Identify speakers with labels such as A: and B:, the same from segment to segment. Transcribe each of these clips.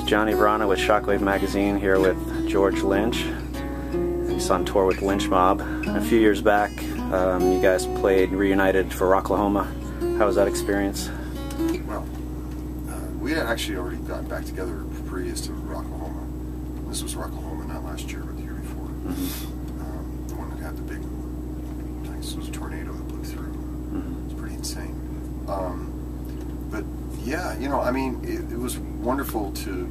A: Johnny Verana with Shockwave Magazine here with George Lynch. He's on tour with Lynch Mob. A few years back, you guys played reunited for Rocklahoma. How was that experience?
B: Well, we had actually already gotten back together previous to Rocklahoma. This was Rocklahoma, not last year, but the year before. The one that had the big, it was a tornado that blew through. It was pretty insane. But yeah, you know, I mean, it was wonderful to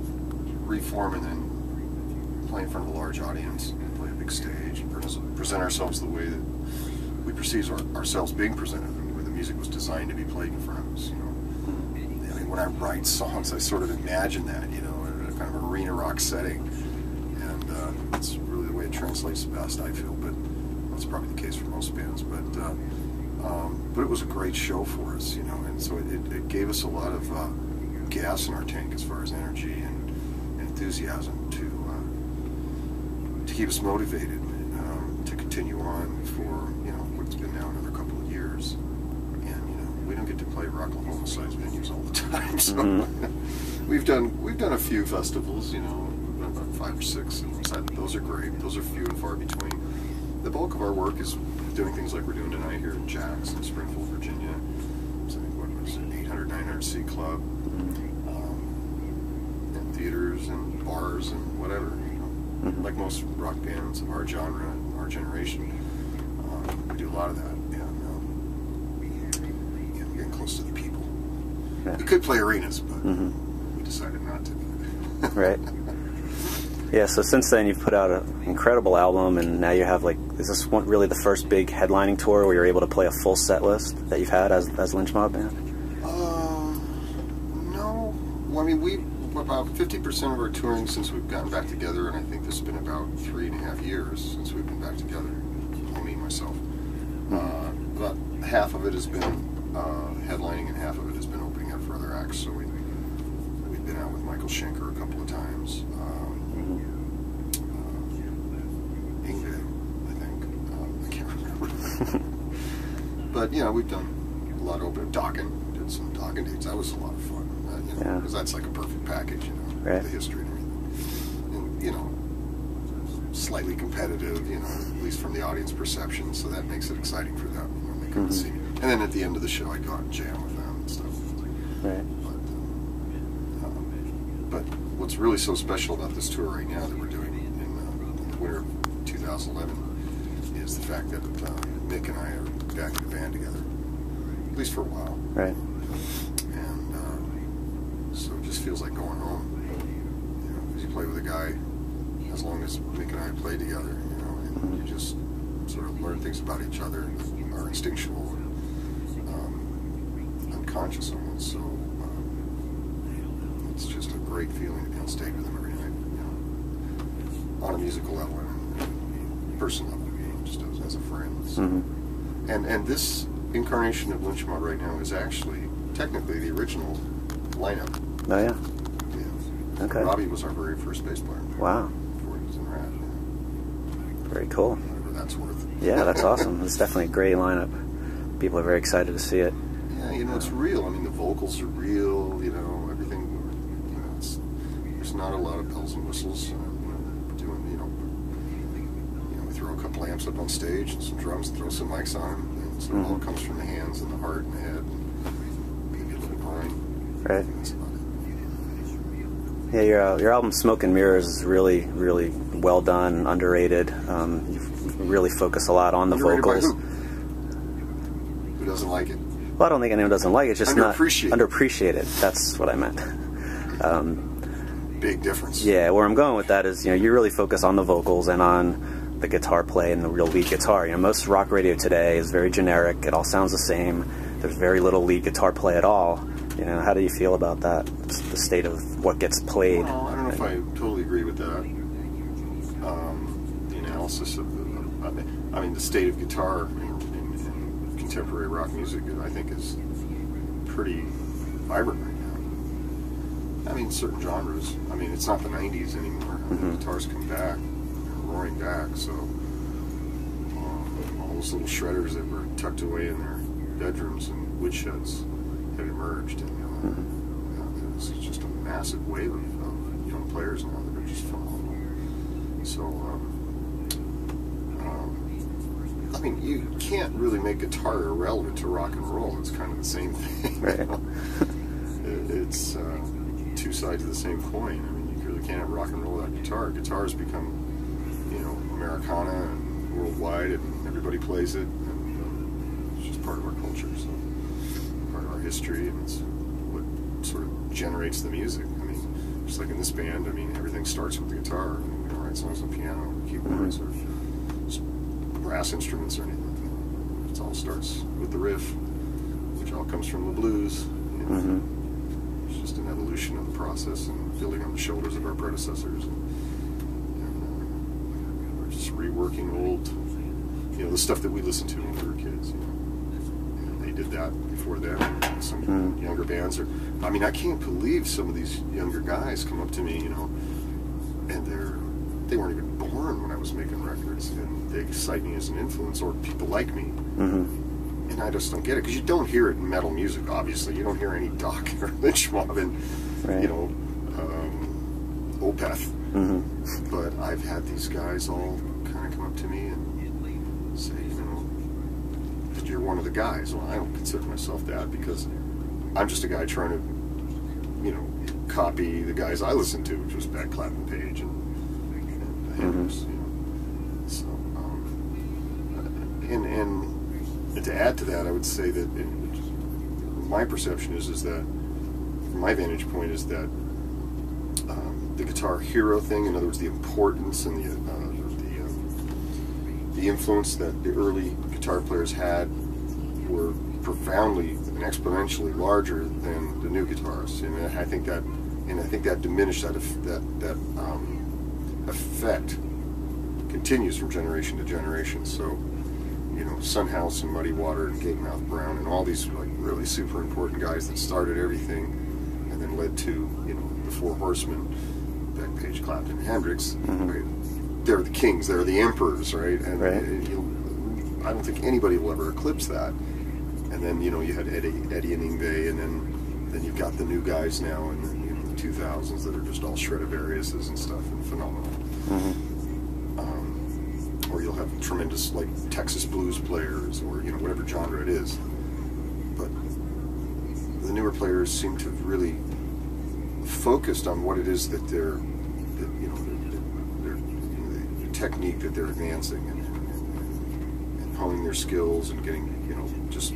B: reform and then play in front of a large audience, play a big stage, and present ourselves the way that we perceive ourselves being presented, and where the music was designed to be played in front of us. You know, I mean, when I write songs, I sort of imagine that, you know, in a kind of arena rock setting, and it's really the way it translates best, I feel. But that's probably the case for most bands. But it was a great show for us, you know, and so it gave us a lot of gas in our tank as far as energy and enthusiasm to keep us motivated to continue on for, you know, what's been now another couple of years. And, you know, we don't get to play Rocklahoma-sized venues all the time, so we've done a few festivals, you know, about 5 or 6, and those are great. Those are few and far between. The bulk of our work is doing things like we're doing tonight here in Jackson, Springfield, Virginia. So I think, what was it, 800, 900 seat club, and theaters and bars and whatever, you know. Like most rock bands of our genre and our generation, we do a lot of that, and you know, getting close to the people. Yeah. We could play arenas, but we decided not to.
A: Right. Yeah, so since then you've put out an incredible album, and now you have, like, is this really the first big headlining tour where you're able to play a full set list that you've had as Lynch Mob band?
B: No. Well, I mean, about 50% of our touring since we've gotten back together, and I think this has been about 3.5 years since we've been back together, me and myself. About half of it has been headlining, and half of it has been opening up for other acts. So we've been out with Michael Schenker a couple of times. But, you know, we've done a lot of open Dokken, did some Dokken dates. That was a lot of fun, you know, because that's like a perfect package, you know, right. The history and everything. And, you know, slightly competitive, you know, at least from the audience perception, so that makes it exciting for them, you know, they come to see me. And then at the end of the show, I go out and jam with them and stuff.
A: Right.
B: But what's really so special about this tour right now that we're doing in the winter of 2011 is the fact that Mick and I are back in the band together, at least for a while.
A: Right.
B: And so it just feels like going home, you know, because you play with a guy as long as Mick and I played together, you know, and you just sort of learn things about each other that are instinctual and unconscious almost. So it's just a great feeling to be on stage with them every night, you know, on a musical level and personal level, you know, just as a friend. So. And this incarnation of Lynch Mob right now is actually technically the original lineup.
A: Oh yeah.
B: Yeah.
A: Okay.
B: Robbie was our very first bass player.
A: Wow.
B: Before he was in Rat. Yeah.
A: Very cool.
B: Whatever that's worth.
A: Yeah, that's awesome. It's definitely a great lineup. People are very excited to see it.
B: Yeah, you know, it's real. I mean, the vocals are real. You know, everything. You know, there's not a lot of bells and whistles. Doing, you know, we throw a couple amps up on stage and some drums, throw some mics on them, and so it all comes from the hands and the heart and the head, and maybe a little brain.
A: Right.
B: That's about it.
A: Yeah, your album Smoke and Mirrors is really, really well done, underrated. You really focus a lot on the
B: Underrated
A: vocals.
B: By who doesn't like it?
A: Well, I don't think anyone doesn't like it. It's just not underappreciated. That's what I meant.
B: Big difference.
A: Yeah, where I'm going with that is, you know, you really focus on the vocals and on the guitar play and the real lead guitar. You know, most rock radio today is very generic. It all sounds the same. There's very little lead guitar play at all. You know, how do you feel about that? The state of what gets played.
B: Well, I don't know if I totally agree with that. The analysis of the state of guitar in contemporary rock music, I think, is pretty vibrant right now. I mean, certain genres. I mean, it's not the 90s anymore. The guitars come back, roaring back, so all those little shredders that were tucked away in their bedrooms and woodsheds have emerged, and it's just a massive wave of young players now that are just phenomenal. So, I mean, you can't really make guitar irrelevant to rock and roll. It's kind of the same thing.
A: Right.
B: It's two sides of the same coin. I mean, you really can't have rock and roll without guitar. Guitar's become, you know, Americana and worldwide, and everybody plays it. And it's just part of our culture, so part of our history, and it's what sort of generates the music. I mean, just like in this band, I mean, everything starts with the guitar. I mean, we don't write songs on piano, keyboards, or brass instruments or anything. It all starts with the riff, which all comes from the blues. You know? It's just an evolution of the process and building on the shoulders of our predecessors. And we're just reworking old, you know, the stuff that we listened to when we were kids. You know? And they did that before them. Some younger bands are. I mean, I can't believe some of these younger guys come up to me, you know, and they weren't even born when I was making records, and they cite me as an influence, or people like me. And I just don't get it, because you don't hear it in metal music, obviously. You don't hear any Doc or Lynch Mob and, you know, Opeth. But I've had these guys all kind of come up to me and say, you know, that you're one of the guys. Well, I don't consider myself that, because I'm just a guy trying to, you know, copy the guys I listened to, which was Beck, Clapton, Page, and Hendrix, you know. So, and to add to that, I would say that my perception is that, from my vantage point, is that the guitar hero thing, in other words, the importance and the influence that the early guitar players had, were profoundly and exponentially larger than the new guitarists, and I think that diminished that effect continues from generation to generation. So, you know, Sunhouse and Muddy Water and Gatemouth Brown and all these like really super important guys that started everything and then led to, you know, the Four Horsemen, Beck, Page, Clapton, Hendrix. Right? They're the kings, they're the emperors, right? And I don't think anybody will ever eclipse that. And then, you know, you had Eddie and Yngwie, and then you've got the new guys now in the, you know, the 2000s that are just all Stradivariuses and stuff, and phenomenal. Or you'll have tremendous, like, Texas blues players, or, you know, whatever genre it is. But the newer players seem to have really focused on what it is that the technique that they're advancing, and honing their skills and getting, you know, just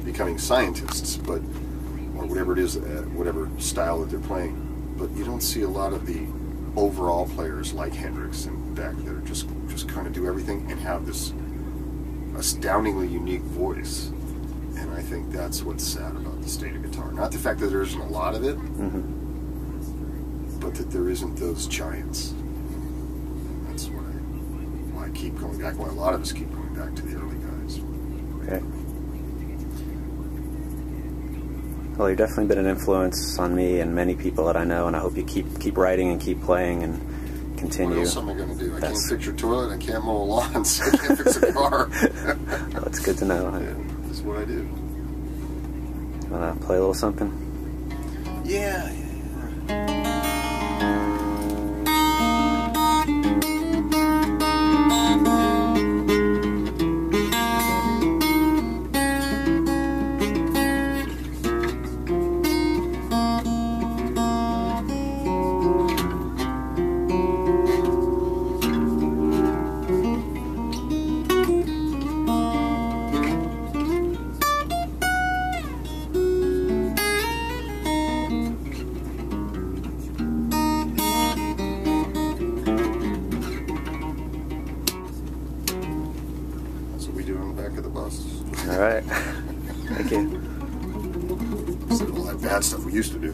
B: becoming scientists, but, or whatever it is, whatever style that they're playing. But you don't see a lot of the overall players like Hendrix and Beck that are just kind of do everything and have this astoundingly unique voice. And I think that's what's sad about the state of guitar. Not the fact that there isn't a lot of it, but that there isn't those giants. That's why I keep going back, why a lot of us keep going back to the early guys.
A: Okay. Well, you've definitely been an influence on me and many people that I know, and I hope you keep writing and keep playing and continue.
B: What else am I going to do? I can't fix your toilet, I can't mow a lawn, so I can't fix a car.
A: Well, it's good to know.
B: Yeah, that's what I do.
A: Want to play a little something?
B: Yeah. All right. Thank you. Instead of all that bad stuff we used to do.